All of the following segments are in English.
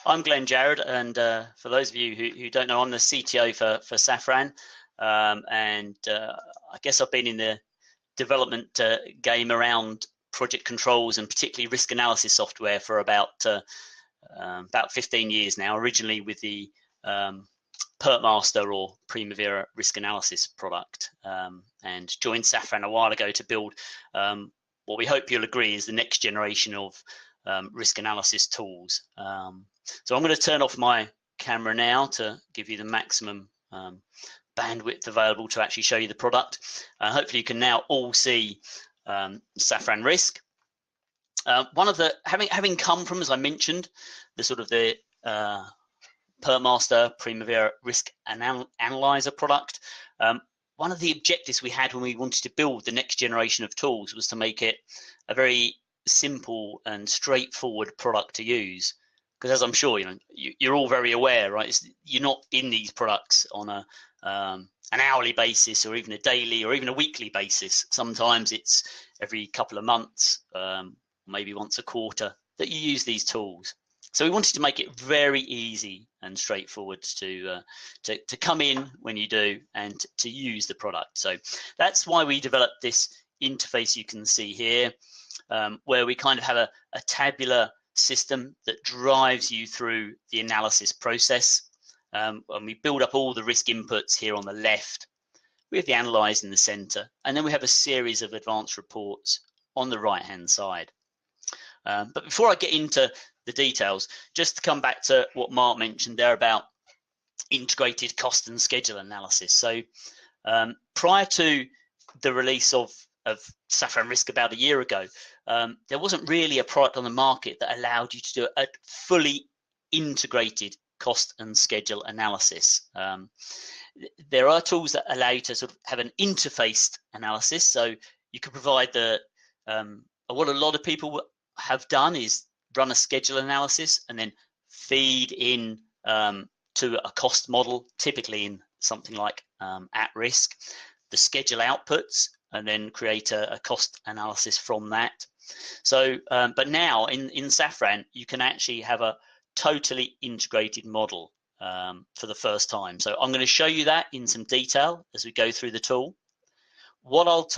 I'm Glenn Jarrett, and for those of you who don't know, I'm the CTO for Safran, and I guess I've been in the development game around project controls and particularly risk analysis software for about 15 years now, originally with the PertMaster or Primavera risk analysis product, and joined Safran a while ago to build what we hope you'll agree is the next generation of risk analysis tools. So I'm going to turn off my camera now to give you the maximum bandwidth available to actually show you the product. Hopefully you can now all see Safran Risk. One of the, having come from, as I mentioned, the sort of the PertMaster Primavera Risk Analyzer product, one of the objectives we had when we wanted to build the next generation of tools was to make it a very simple and straightforward product to use. Because as I'm sure you're all very aware, right? You're not in these products on an hourly basis, or even a daily, or even a weekly basis. Sometimes it's every couple of months, maybe once a quarter, that you use these tools. So we wanted to make it very easy and straightforward to come in when you do and to use the product. So that's why we developed this interface you can see here, where we kind of have a tabular system that drives you through the analysis process. And we build up all the risk inputs here on the left. We have the analyze in the center, and then we have a series of advanced reports on the right hand side. But before I get into the details, just to come back to what Mark mentioned there about integrated cost and schedule analysis. So prior to the release of Safran Risk about a year ago, there wasn't really a product on the market that allowed you to do a fully integrated cost and schedule analysis. There are tools that allow you to sort of have an interfaced analysis. So you can provide what a lot of people have done is run a schedule analysis and then feed in to a cost model, typically in something like at risk, the schedule outputs, and then create a cost analysis from that. So, but now in Safran, you can actually have a totally integrated model for the first time. So I'm going to show you that in some detail as we go through the tool. What I'll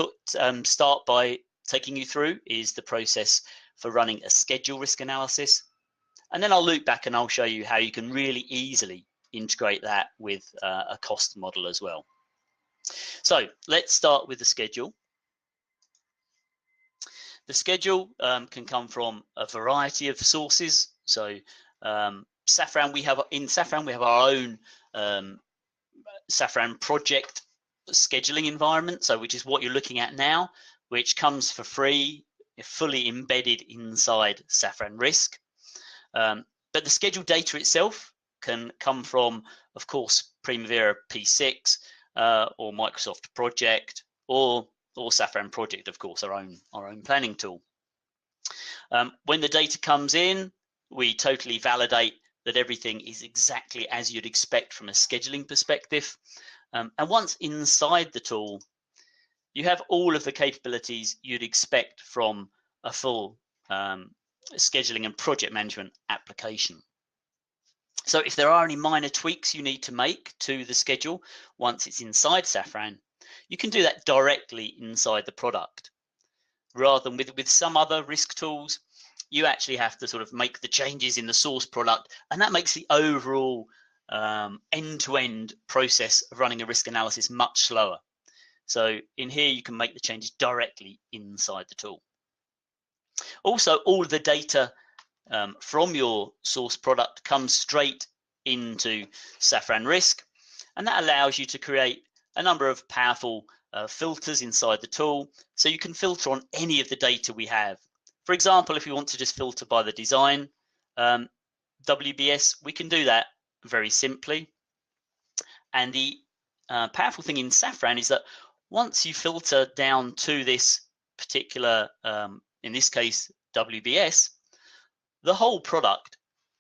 start by taking you through is the process for running a schedule risk analysis. And then I'll loop back and I'll show you how you can really easily integrate that with a cost model as well. So let's start with the schedule. The schedule can come from a variety of sources. So Safran, we have our own Safran project scheduling environment, so which is what you're looking at now, which comes for free, fully embedded inside Safran Risk. But the schedule data itself can come from, of course, Primavera P6 or Microsoft Project or Safran Project, of course, our own planning tool. When the data comes in, we totally validate that everything is exactly as you'd expect from a scheduling perspective. And once inside the tool, you have all of the capabilities you'd expect from a full scheduling and project management application. So if there are any minor tweaks you need to make to the schedule once it's inside Safran, you can do that directly inside the product. Rather than with some other risk tools, you actually have to sort of make the changes in the source product, and that makes the overall end-to-end process of running a risk analysis much slower. So in here, you can make the changes directly inside the tool. Also, all of the data from your source product comes straight into Safran Risk, and that allows you to create a number of powerful filters inside the tool, so you can filter on any of the data we have. For example, if you want to just filter by the design WBS, we can do that very simply. And the powerful thing in Safran is that once you filter down to this particular, in this case, WBS, the whole product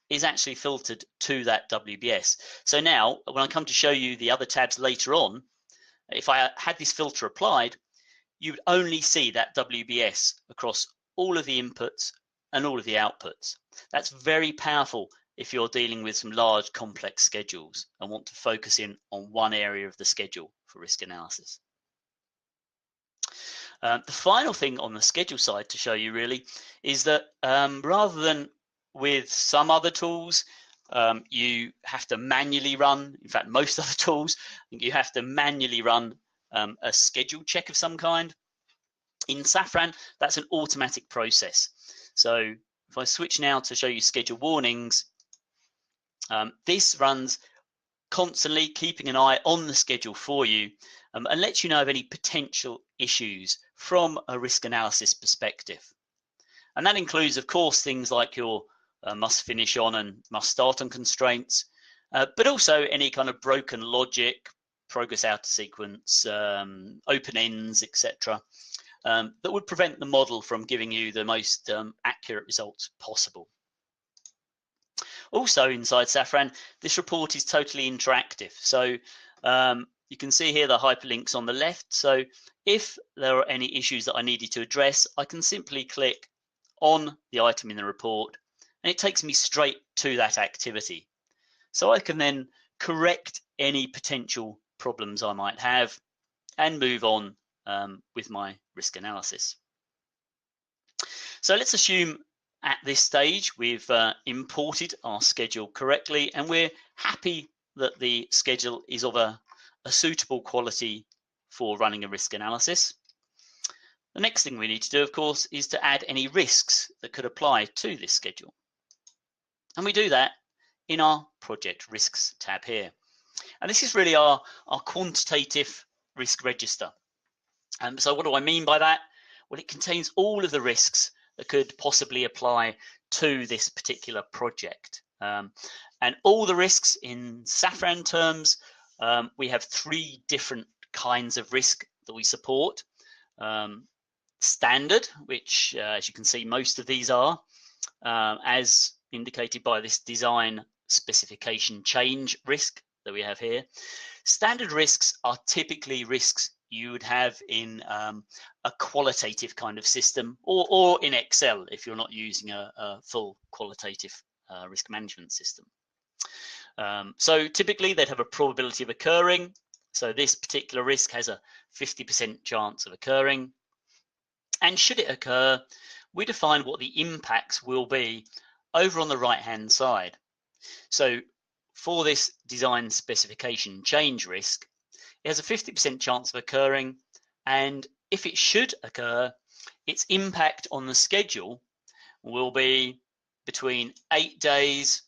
is actually filtered to that WBS. So now, when I come to show you the other tabs later on, if I had this filter applied, you would only see that WBS across all of the inputs and all of the outputs. That's very powerful if you're dealing with some large complex schedules and want to focus in on one area of the schedule for risk analysis. The final thing on the schedule side to show you really is that rather than with some other tools, you have to manually run, in fact, most other tools, you have to manually run a schedule check of some kind. In Safran, that's an automatic process. So if I switch now to show you schedule warnings, this runs constantly, keeping an eye on the schedule for you, and lets you know of any potential issues from a risk analysis perspective. And that includes, of course, things like your must finish on and must start on constraints, but also any kind of broken logic, progress out of sequence, open ends, etc., that would prevent the model from giving you the most accurate results possible. Also inside Safran, this report is totally interactive. So you can see here the hyperlinks on the left. So if there are any issues that I needed to address, I can simply click on the item in the report and it takes me straight to that activity. So I can then correct any potential problems I might have and move on with my risk analysis. So let's assume at this stage we've imported our schedule correctly and we're happy that the schedule is of a suitable quality for running a risk analysis. The next thing we need to do, of course, is to add any risks that could apply to this schedule. And we do that in our project risks tab here. And this is really our quantitative risk register. So what do I mean by that? Well, it contains all of the risks that could possibly apply to this particular project. And all the risks in Safran terms, we have 3 different kinds of risk that we support. Standard, which as you can see, most of these are, as indicated by this design specification change risk that we have here. Standard risks are typically risks you would have in a qualitative kind of system or in Excel if you're not using a full qualitative risk management system. So typically they'd have a probability of occurring. So this particular risk has a 50% chance of occurring. And should it occur, we define what the impacts will be over on the right-hand side. So for this design specification change risk, it has a 50% chance of occurring, and if it should occur, its impact on the schedule will be between 8 days,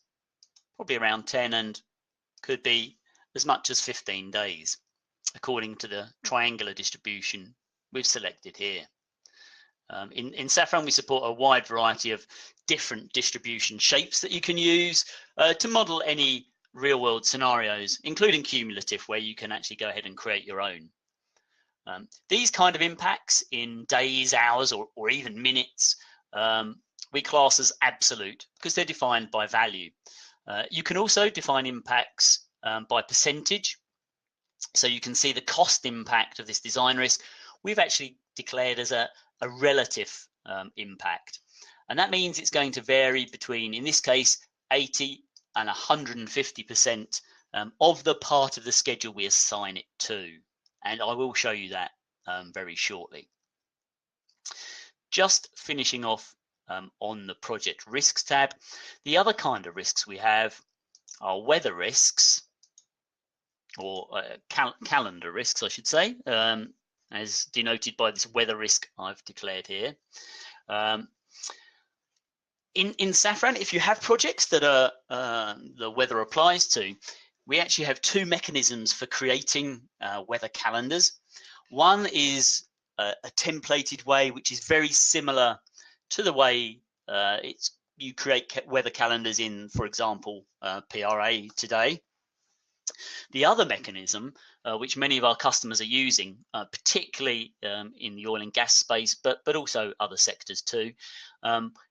probably around 10, and could be as much as 15 days, according to the triangular distribution we've selected here. In Safran, we support a wide variety of different distribution shapes that you can use to model any real-world scenarios, including cumulative, where you can actually go ahead and create your own. These kind of impacts in days, hours, or even minutes, we class as absolute because they're defined by value. You can also define impacts by percentage. So you can see the cost impact of this design risk we've actually declared as a relative impact. And that means it's going to vary between, in this case, 80 and 150% of the part of the schedule we assign it to. And I will show you that very shortly. Just finishing off on the project risks tab, the other kind of risks we have are weather risks, or calendar risks, I should say, as denoted by this weather risk I've declared here. In Safran, if you have projects that are the weather applies to, we actually have 2 mechanisms for creating weather calendars. One is a templated way, which is very similar to the way you create weather calendars in, for example, PRA today. The other mechanism, which many of our customers are using, particularly in the oil and gas space, but also other sectors too,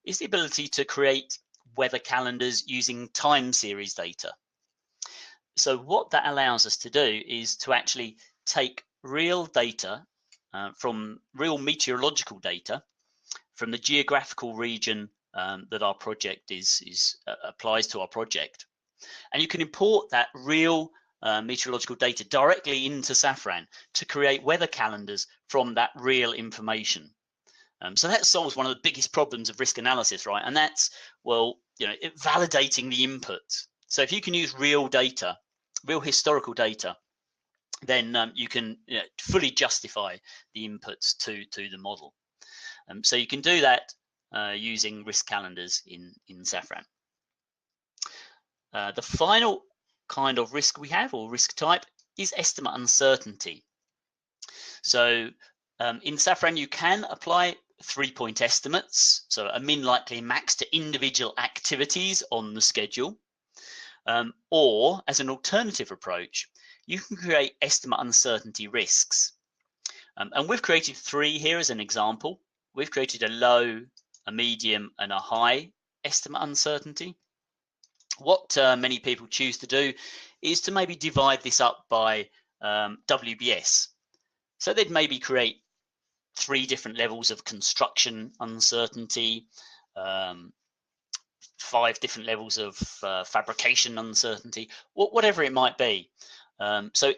is the ability to create weather calendars using time series data. So what that allows us to do is to actually take real data from real meteorological data from the geographical region that our project applies to our project. And you can import that real meteorological data directly into Safran to create weather calendars from that real information. So that solves one of the biggest problems of risk analysis, right? And that's, well, validating the inputs. So if you can use real data, real historical data, then you can fully justify the inputs to the model. So you can do that using risk calendars in Safran. The final kind of risk we have, or risk type, is estimate uncertainty. So in Safran, you can apply 3-point estimates, so a min, likely, max to individual activities on the schedule. Or as an alternative approach, you can create estimate uncertainty risks. And we've created 3 here as an example. We've created a low, a medium, and a high estimate uncertainty. What many people choose to do is to maybe divide this up by WBS. So they'd maybe create 3 different levels of construction uncertainty, 5 different levels of fabrication uncertainty, whatever it might be. So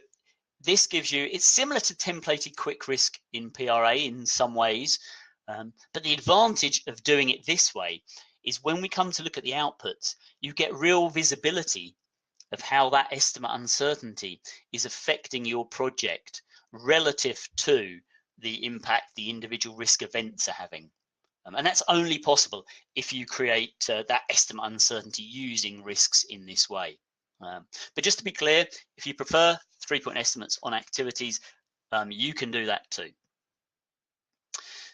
this gives you, it's similar to templated quick risk in PRA in some ways, but the advantage of doing it this way is when we come to look at the outputs, you get real visibility of how that estimate uncertainty is affecting your project relative to the impact the individual risk events are having. And that's only possible if you create that estimate uncertainty using risks in this way. But just to be clear, if you prefer 3-point estimates on activities, you can do that too.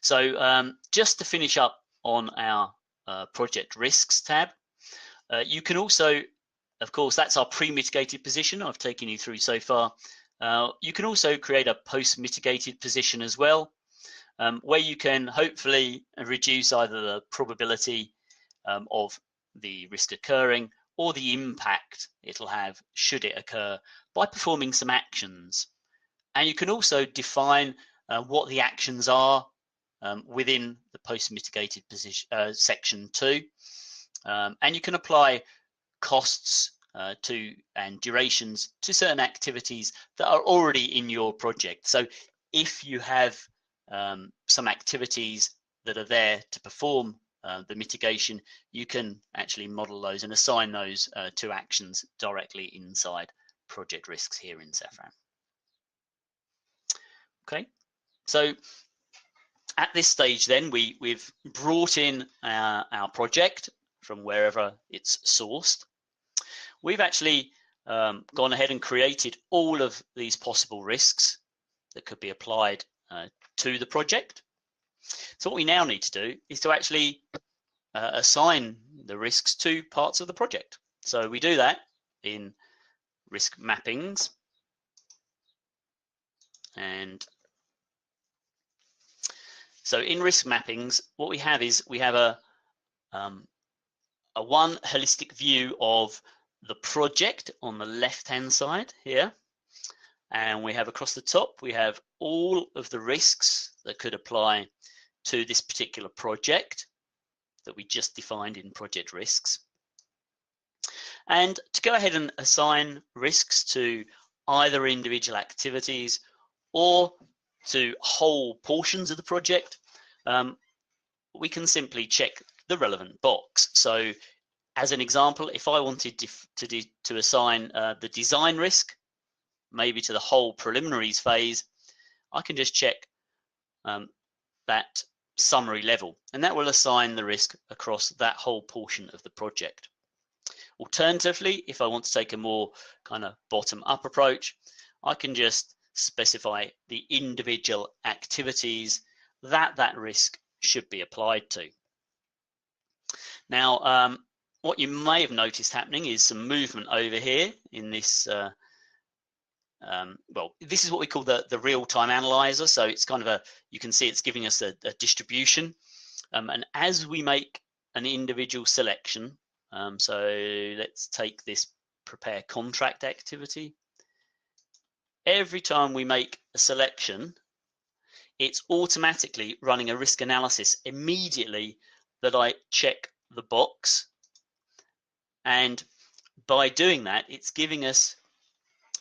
So just to finish up on our project risks tab, you can also, of course, that's our pre-mitigated position I've taken you through so far. You can also create a post-mitigated position as well, where you can hopefully reduce either the probability of the risk occurring or the impact it'll have should it occur by performing some actions. And you can also define what the actions are within the post-mitigated position section 2. And you can apply costs and durations to certain activities that are already in your project. So if you have some activities that are there to perform the mitigation, you can actually model those and assign those to actions directly inside project risks here in Safran. Okay, so at this stage then we've brought in our project from wherever it's sourced. We've actually gone ahead and created all of these possible risks that could be applied to the project. So what we now need to do is to actually assign the risks to parts of the project. So we do that in risk mappings, and so in risk mappings, what we have is we have a one holistic view of the project on the left-hand side here, and we have across the top we have all of the risks that could apply to this particular project that we just defined in project risks. And to go ahead and assign risks to either individual activities or to whole portions of the project, we can simply check the relevant box. So as an example, if I wanted to assign the design risk maybe to the whole preliminaries phase, I can just check that summary level, and that will assign the risk across that whole portion of the project. Alternatively, if I want to take a more kind of bottom-up approach, I can just specify the individual activities that that risk should be applied to. Now, what you may have noticed happening is some movement over here in this well, this is what we call the real-time analyzer. So it's kind of you can see it's giving us a distribution. And as we make an individual selection, so let's take this prepare contract activity. Every time we make a selection, it's automatically running a risk analysis immediately that I check the box, and by doing that, it's giving us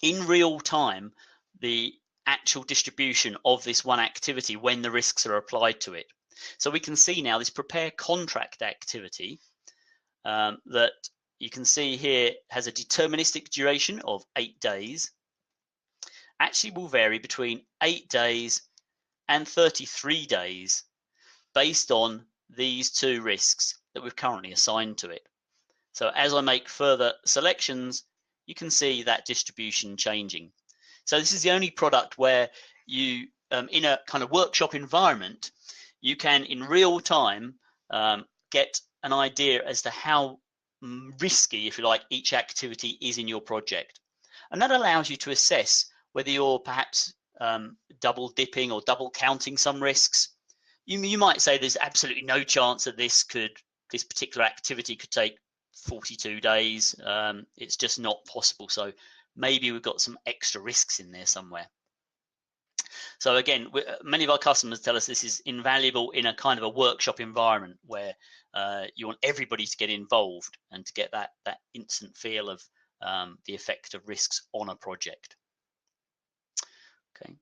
in real time the actual distribution of this one activity when the risks are applied to it. So we can see now this prepare contract activity that you can see here has a deterministic duration of 8 days, actually will vary between 8 days and 33 days based on these two risks that we've currently assigned to it. So as I make further selections, you can see that distribution changing. So this is the only product where you, in a kind of workshop environment, you can in real time get an idea as to how risky, if you like, each activity is in your project. And that allows you to assess whether you're perhaps double dipping or double counting some risks. You might say there's absolutely no chance that this particular activity could take 42 days. It's just not possible. So maybe we've got some extra risks in there somewhere. So again, many of our customers tell us this is invaluable in a kind of a workshop environment where you want everybody to get involved and to get that instant feel of the effect of risks on a project. Okay,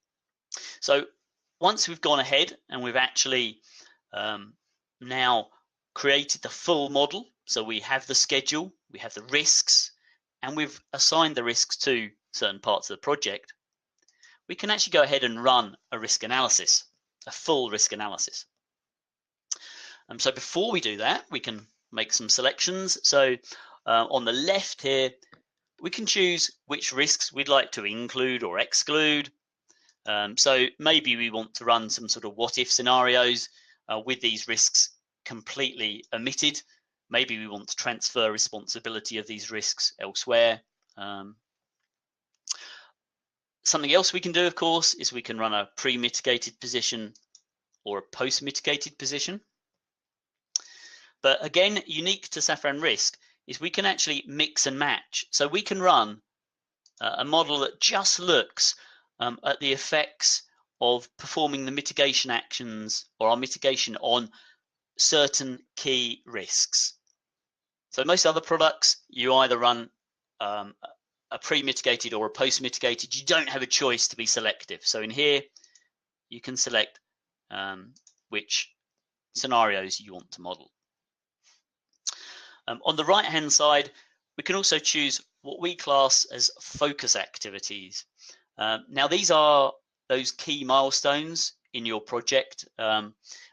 so once we've gone ahead and we've actually now created the full model, so we have the schedule, we have the risks, and we've assigned the risks to certain parts of the project, we can actually go ahead and run a risk analysis, a full risk analysis. So before we do that, we can make some selections. So on the left here, we can choose which risks we'd like to include or exclude. So maybe we want to run some sort of what-if scenarios with these risks completely omitted. Maybe we want to transfer responsibility of these risks elsewhere. Something else we can do, of course, is we can run a pre-mitigated position or a post-mitigated position. But again, unique to Safran Risk is we can actually mix and match. So we can run a model that just looks at the effects of performing the mitigation actions or our mitigation on certain key risks. So most other products, you either run a pre-mitigated or a post-mitigated. You don't have a choice to be selective. So in here, you can select which scenarios you want to model. On the right-hand side, we can also choose what we class as focus activities. Now, these are those key milestones in your project.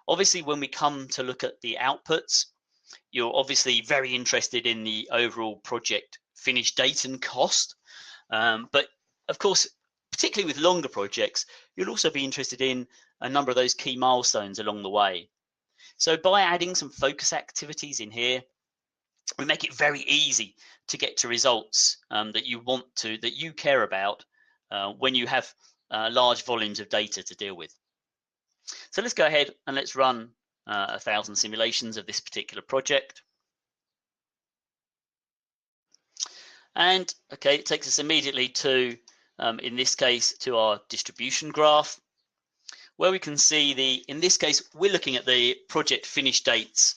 Obviously, when we come to look at the outputs, you're obviously very interested in the overall project finish date and cost. But of course, particularly with longer projects, you'll also be interested in a number of those key milestones along the way. So by adding some focus activities in here, we make it very easy to get to results that you care about when you have large volumes of data to deal with. So let's go ahead and let's run 1,000 simulations of this particular project. And okay, it takes us immediately to, in this case, to our distribution graph, where we can see in this case, we're looking at the project finish dates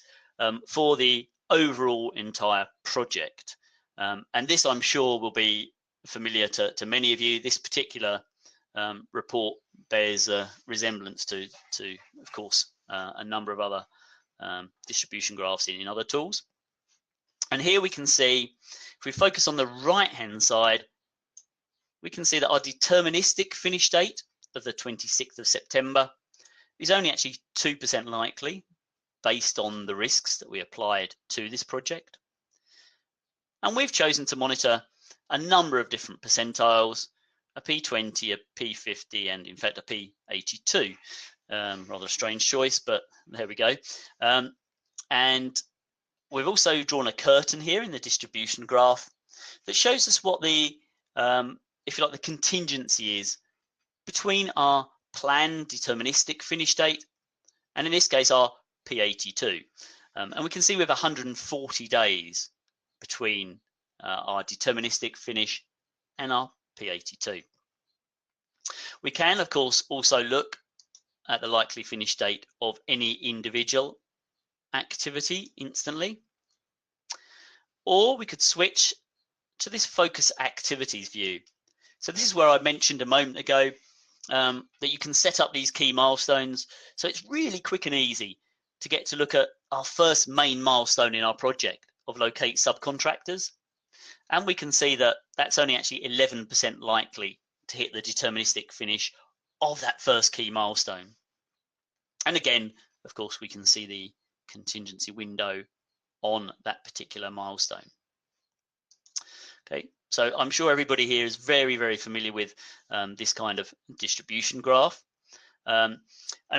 for the overall entire project. And this, I'm sure, will be familiar to many of you. This particular report bears a resemblance to, of course, a number of other distribution graphs in other tools. And here we can see, if we focus on the right-hand side, we can see that our deterministic finish date of the 26th of September is only actually 2% likely based on the risks that we applied to this project. And we've chosen to monitor a number of different percentiles, a P20, a P50, and in fact a P82. Rather a strange choice, but there we go. And we've also drawn a curtain here in the distribution graph that shows us what the, if you like, the contingency is between our planned deterministic finish date and in this case our P82. And we can see we have 140 days between our deterministic finish and our P82. We can, of course, also look at the likely finish date of any individual activity instantly. or we could switch to this focus activities view. So this is where I mentioned a moment ago that you can set up these key milestones. So it's really quick and easy to get to look at our first main milestone in our project of locate subcontractors. And we can see that that's only actually 11% likely to hit the deterministic finish of that first key milestone. And again, of course, we can see the contingency window on that particular milestone. Okay, so I'm sure everybody here is very, very familiar with this kind of distribution graph. And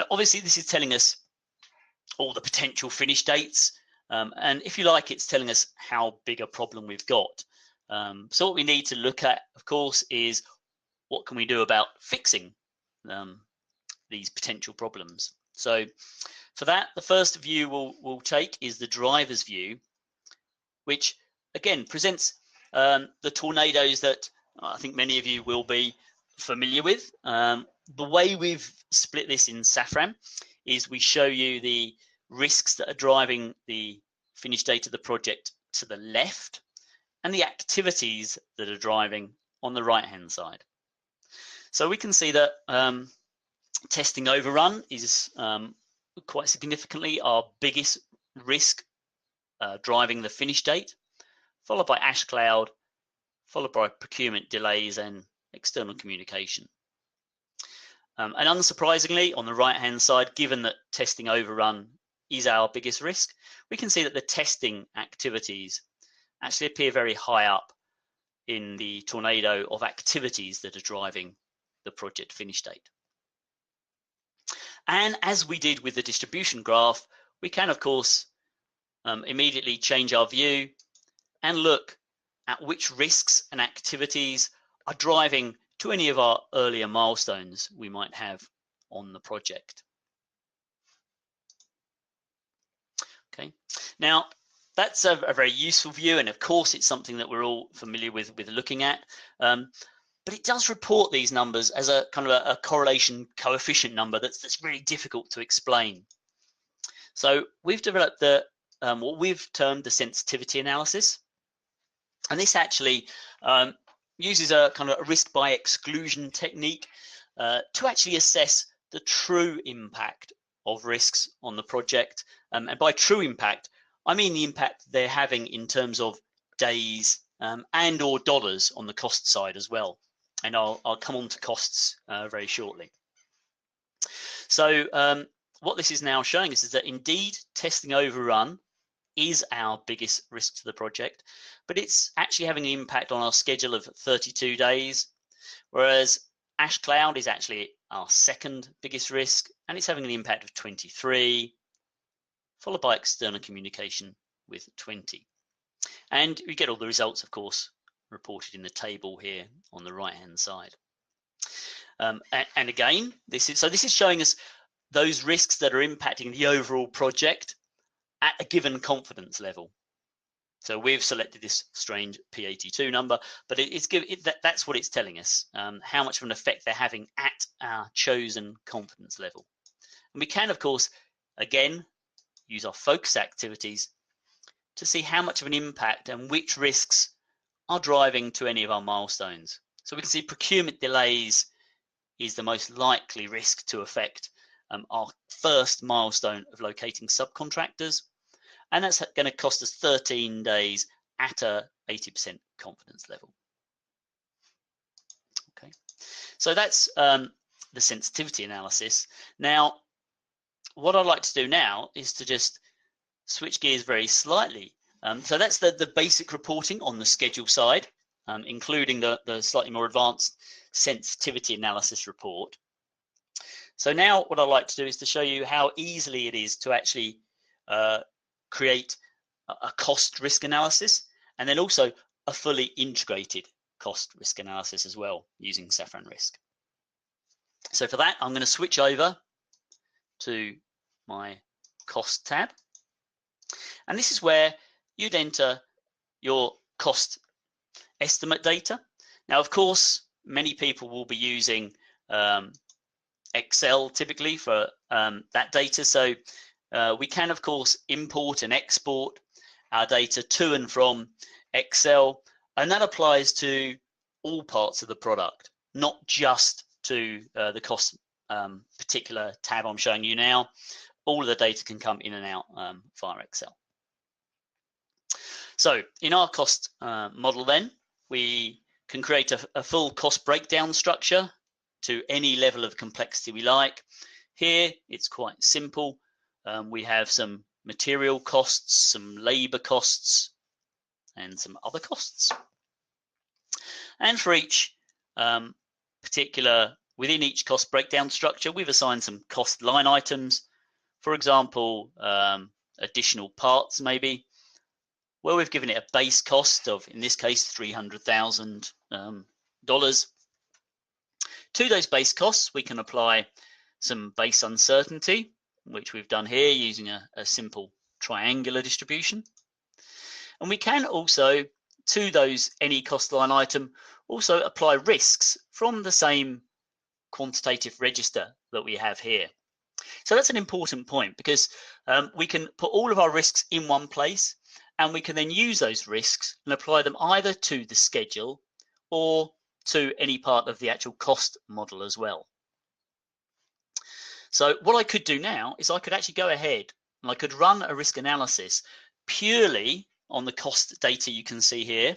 obviously, this is telling us all the potential finish dates. And if you like, it's telling us how big a problem we've got. So what we need to look at, of course, is what can we do about fixing these potential problems. So for that, the first view we'll take is the driver's view, which again presents the tornadoes that I think many of you will be familiar with. The way we've split this in Safran is we show you the risks that are driving the finish date of the project to the left and the activities that are driving on the right hand side. So we can see that testing overrun is quite significantly our biggest risk driving the finish date, followed by ash cloud, followed by procurement delays and external communication. And unsurprisingly, on the right-hand side, given that testing overrun is our biggest risk, we can see that the testing activities actually appear very high up in the tornado of activities that are driving the project finish date. And as we did with the distribution graph, we can, of course, immediately change our view and look at which risks and activities are driving to any of our earlier milestones we might have on the project. Okay, now that's a very useful view, and of course it's something that we're all familiar with looking at, but it does report these numbers as a kind of a correlation coefficient number that's really difficult to explain. So we've developed the what we've termed the sensitivity analysis, and this actually uses a kind of a risk by exclusion technique to actually assess the true impact of risks on the project. And by true impact, I mean the impact they're having in terms of days and or dollars on the cost side as well. And I'll come on to costs very shortly. So what this is now showing us is that indeed testing overrun is our biggest risk to the project, but it's actually having an impact on our schedule of 32 days, whereas ash cloud is actually our second biggest risk, and it's having an impact of 23, followed by external communication with 20. And we get all the results, of course, reported in the table here on the right hand side. And again, this is showing us those risks that are impacting the overall project at a given confidence level. So we've selected this strange P82 number, but that's what it's telling us, how much of an effect they're having at our chosen confidence level. And we can, of course, again, use our focus activities to see how much of an impact and which risks are driving to any of our milestones. So we can see procurement delays is the most likely risk to affect our first milestone of locating subcontractors. And that's going to cost us 13 days at a 80% confidence level. Okay, so that's the sensitivity analysis. Now, what I'd like to do now is to just switch gears very slightly. So that's the basic reporting on the schedule side, including the slightly more advanced sensitivity analysis report. So now what I'd like to do is to show you how easily it is to actually create a cost risk analysis, and then also a fully integrated cost risk analysis as well using Safran Risk. So for that, I'm going to switch over to my cost tab, and this is where you'd enter your cost estimate data. Now, of course, many people will be using Excel typically for that data, so we can, of course, import and export our data to and from Excel, and that applies to all parts of the product, not just to the cost particular tab I'm showing you now. All of the data can come in and out via Excel. So in our cost model then, we can create a full cost breakdown structure to any level of complexity we like. Here, it's quite simple. We have some material costs, some labor costs, and some other costs. And for each within each cost breakdown structure, we've assigned some cost line items. For example, additional parts maybe, where we've given it a base cost of, in this case, $300,000. To those base costs, we can apply some base uncertainty, which we've done here using a simple triangular distribution. And we can also, to any cost line item, also apply risks from the same quantitative register that we have here. So that's an important point, because we can put all of our risks in one place, and we can then use those risks and apply them either to the schedule or to any part of the actual cost model as well. So what I could do now is I could actually go ahead and I could run a risk analysis purely on the cost data you can see here.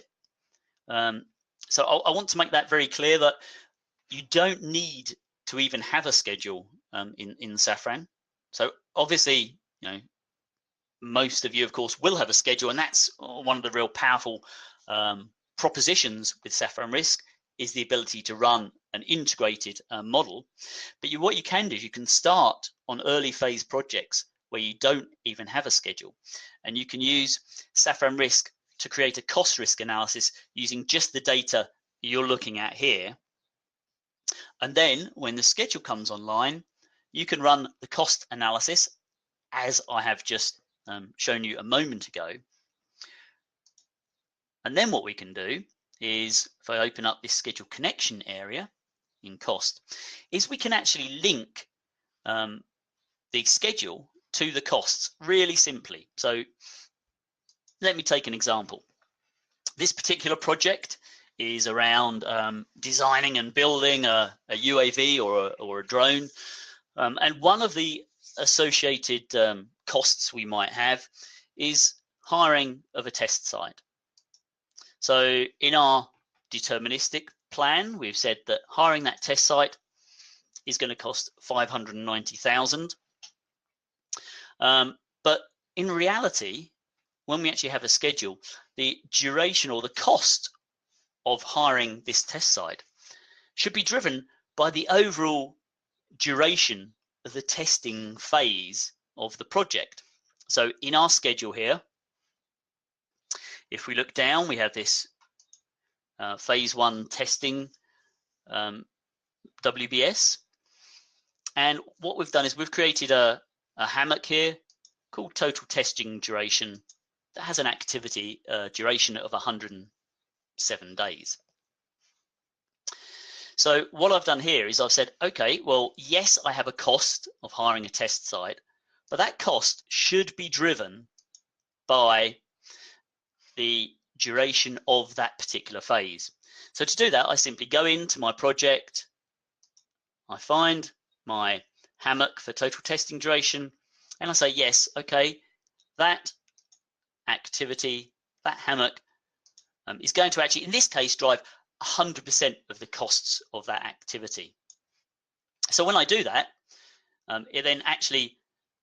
So I want to make that very clear that you don't need to even have a schedule in Safran. So obviously, most of you, of course, will have a schedule, and that's one of the real powerful propositions with Safran Risk, is the ability to run an integrated model. But what you can do is you can start on early phase projects where you don't even have a schedule, and you can use Safran Risk to create a cost risk analysis using just the data you're looking at here. And then when the schedule comes online, you can run the cost analysis as I have just shown you a moment ago. And then what we can do is, if I open up this schedule connection area in cost, is we can actually link the schedule to the costs really simply. So let me take an example. This particular project is around designing and building a UAV or a drone. And one of the associated costs we might have is hiring of a test site. So in our deterministic plan, we've said that hiring that test site is going to cost $590,000. But in reality, when we actually have a schedule, the duration or the cost of hiring this test site should be driven by the overall duration of the testing phase of the project. So in our schedule here, if we look down, we have this phase 1 testing WBS. And what we've done is we've created a hammock here called total testing duration that has an activity duration of 107 days. So what I've done here is I've said, okay, well, yes, I have a cost of hiring a test site, but that cost should be driven by the duration of that particular phase. So to do that, I simply go into my project, I find my hammock for total testing duration, and I say, yes, okay, that activity, that hammock is going to actually, in this case, drive 100% of the costs of that activity. So when I do that, it then actually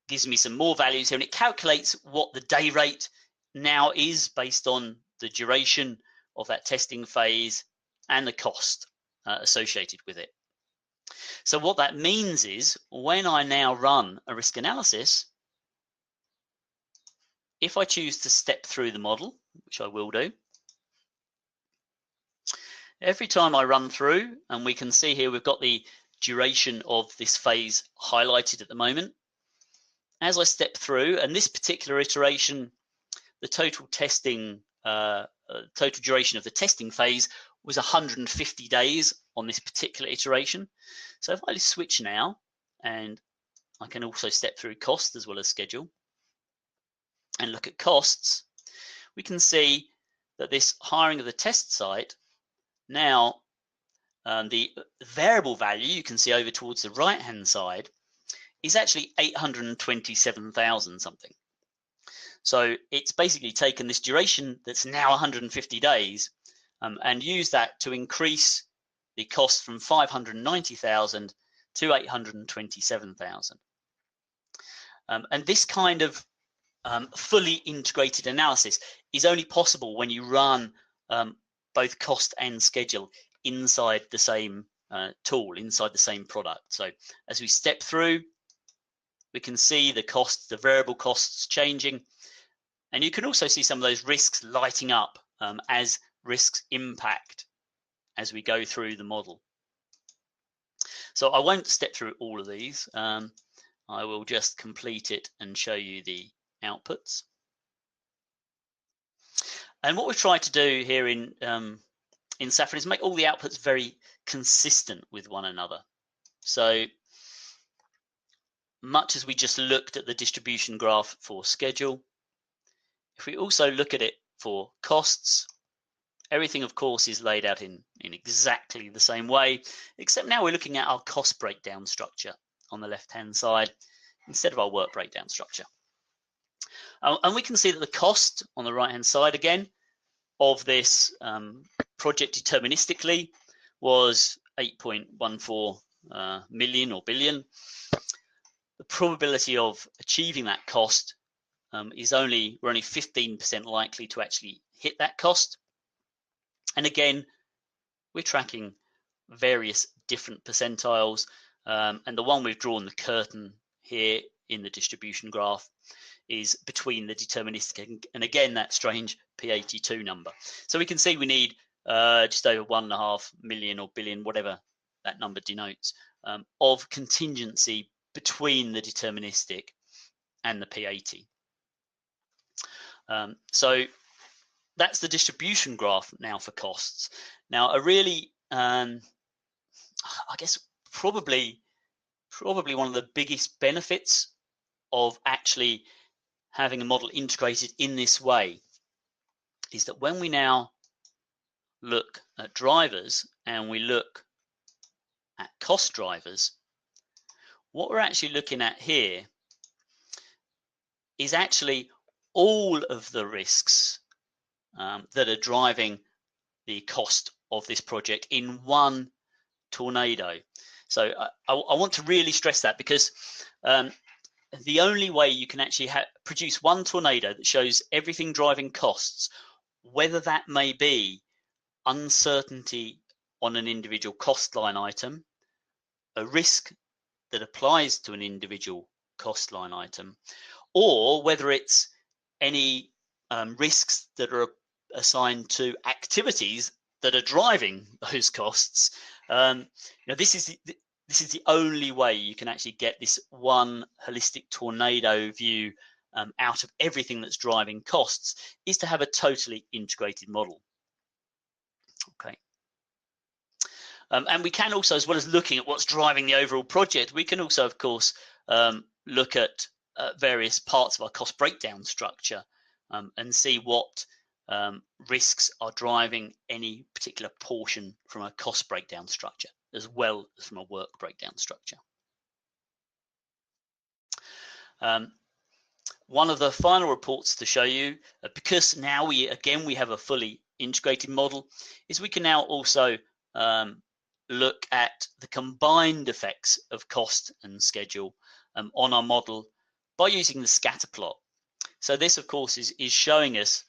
gives me some more values here, and it calculates what the day rate now is based on the duration of that testing phase and the cost associated with it. So what that means is, when I now run a risk analysis, if I choose to step through the model, which I will do, every time I run through, and we can see here we've got the duration of this phase highlighted at the moment. As I step through, and this particular iteration, the total testing, total duration of the testing phase was 150 days on this particular iteration. So if I switch now, and I can also step through cost as well as schedule, and look at costs, we can see that this hiring of the test site now, the variable value you can see over towards the right hand side is actually 827,000 something. So it's basically taken this duration that's now 150 days and used that to increase the cost from 590,000 to 827,000. And this kind of fully integrated analysis is only possible when you run both cost and schedule inside the same tool, inside the same product. So as we step through, we can see the costs, the variable costs changing, and you can also see some of those risks lighting up as risks impact as we go through the model. So I won't step through all of these. I will just complete it and show you the outputs. And what we've tried to do here in Safran is make all the outputs very consistent with one another. So much as we just looked at the distribution graph for schedule, if we also look at it for costs, everything of course is laid out in exactly the same way, except now we're looking at our cost breakdown structure on the left hand side instead of our work breakdown structure. And we can see that the cost on the right hand side again of this project deterministically was 8.14 million or billion. The probability of achieving that cost is we're only 15% likely to actually hit that cost. And again, we're tracking various different percentiles, and the one we've drawn the curtain here in the distribution graph is between the deterministic and again that strange P82 number. So we can see we need just over 1.5 million or billion, whatever that number denotes, of contingency between the deterministic and the P80. So that's the distribution graph now for costs. Now, a really, I guess, probably one of the biggest benefits of actually having a model integrated in this way is that when we now look at drivers and we look at cost drivers, what we're actually looking at here is actually all of the risks that are driving the cost of this project in one tornado. So I want to really stress that, because the only way you can actually produce one tornado that shows everything driving costs, whether that may be uncertainty on an individual cost line item, a risk that applies to an individual cost line item, or whether it's any risks that are assigned to activities that are driving those costs. This is the only way you can actually get this one holistic tornado view out of everything that's driving costs, is to have a totally integrated model. Okay. And we can also, as well as looking at what's driving the overall project, we can also, of course, look at various parts of our cost breakdown structure and see what risks are driving any particular portion from a cost breakdown structure, as well as from a work breakdown structure. One of the final reports to show you, because now we have a fully integrated model, is we can now also look at the combined effects of cost and schedule on our model by using the scatter plot. So this, of course, is showing us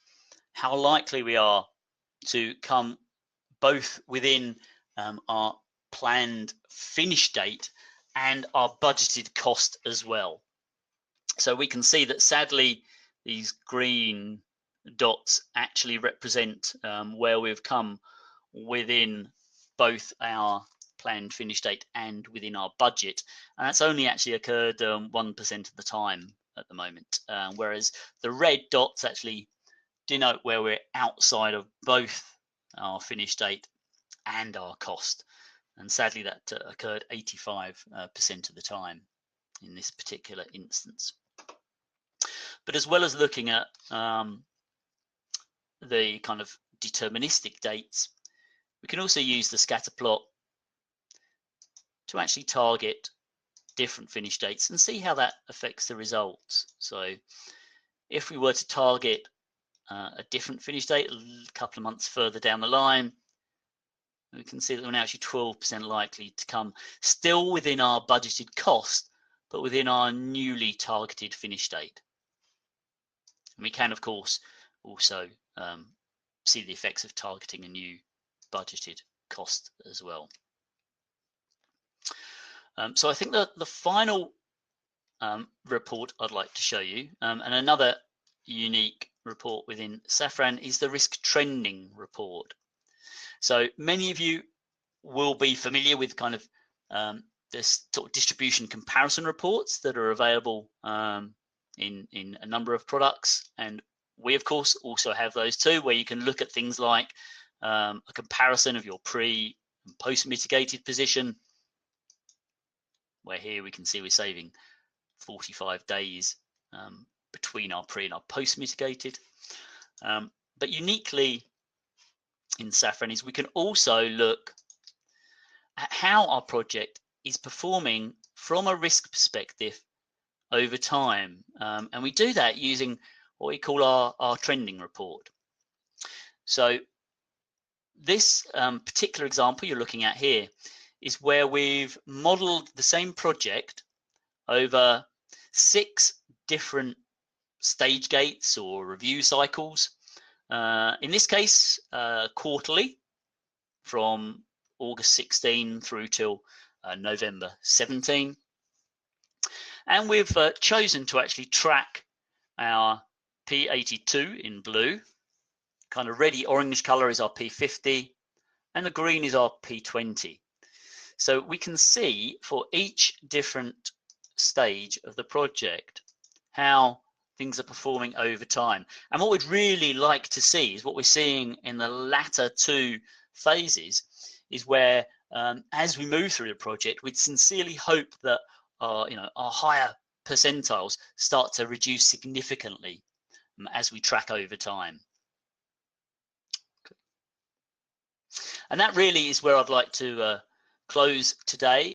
how likely we are to come both within our planned finish date and our budgeted cost as well. So we can see that sadly these green dots actually represent where we've come within both our planned finish date and within our budget, and that's only actually occurred 1% of the time at the moment, whereas the red dots actually denote where we're outside of both our finish date and our cost, and sadly that occurred 85% of the time in this particular instance. But as well as looking at the kind of deterministic dates, we can also use the scatter plot to actually target different finish dates and see how that affects the results. So if we were to target a different finish date a couple of months further down the line, we can see that we're now actually 12% likely to come still within our budgeted cost, but within our newly targeted finish date. And we can, of course, also see the effects of targeting a new budgeted cost as well. So I think that the final report I'd like to show you, and another unique report within Safran, is the risk trending report. So many of you will be familiar with kind of this sort of distribution comparison reports that are available in a number of products, and we of course also have those too, where you can look at things like a comparison of your pre and post mitigated position, where here we can see we're saving 45 days between our pre and our post mitigated. But uniquely in Safran is we can also look at how our project is performing from a risk perspective over time. And we do that using what we call our trending report. So this particular example you're looking at here is where we've modeled the same project over 6 different stage gates or review cycles. In this case, quarterly, from August 16 through till November 17. And we've chosen to actually track our P82 in blue. Kind of reddy orange color is our P50, and the green is our P20. So we can see for each different stage of the project how things are performing over time. And what we'd really like to see is what we're seeing in the latter 2 phases, is where as we move through the project, we'd sincerely hope that our higher percentiles start to reduce significantly as we track over time. And that really is where I'd like to close today.